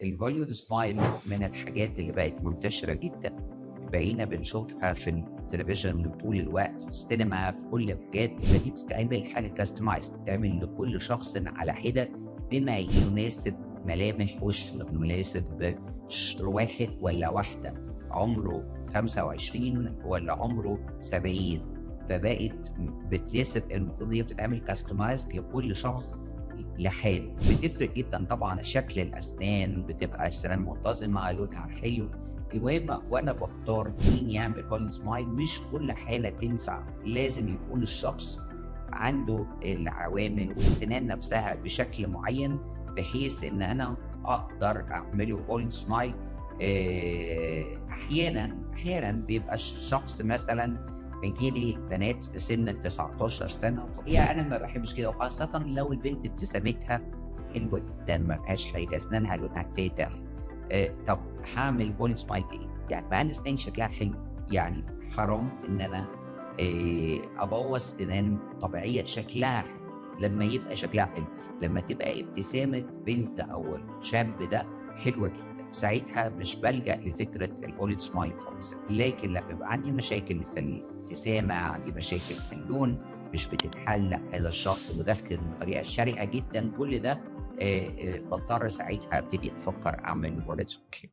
الهوليوود سمايل من الحاجات اللي بقت منتشرة جدًا، بقينا بنشوفها في التلفزيون طول الوقت، في السينما، في كل مكان. دي بتتعمل حاجة customized، بتتعمل لكل شخص على حدة بما يناسب ملامح وشه، مناسب واحد والّا واحدة، عمره 25 والّا عمره 70. فبقت بتناسب، المفروض هي بتتعمل customized لكل شخص لحاله. بتفرق جدًا طبعًا شكل الأسنان، بتبقى السنان منتظمة، لونها حلو. المهم وأنا باختار مين يعمل Golden Smile، مش كل حالة تنفع، لازم يكون الشخص عنده العوامل والسنان نفسها بشكل معين، بحيث إن أنا أقدر أعمل له Golden Smile. أحيانًا بيبقى الشخص مثلًا بييجي لي بنات في سن ال19 سنة، وطبيعي أنا ما باحبش كده، وخاصةً لو البنت ابتسامتها حلوة جدًا، ما فيهاش حاجة، أسنانها لونها فاتح. طب هاعمل bony smile إيه؟ يعني مع إن أسناني شكلها حلو، يعني حرام إن أنا أبوّظ سنان طبيعية شكلها حلو. لمّا يبقى شكلها حلو، لمّا تبقى ابتسامة بنت أو الشاب ده حلوة جدًا، ساعتها مش بالجأ لفكرة الbony smile خالص. لكن لمّا يبقى عندي مشاكل في الابتسامة، عندي مشاكل في اللون، مش بتتحل، هذا الشخص مُدخِّن بطريقة شرهة جدًا، كل ده باضطر ساعتها أبتدي أفكّر أعمل Wallet Smile.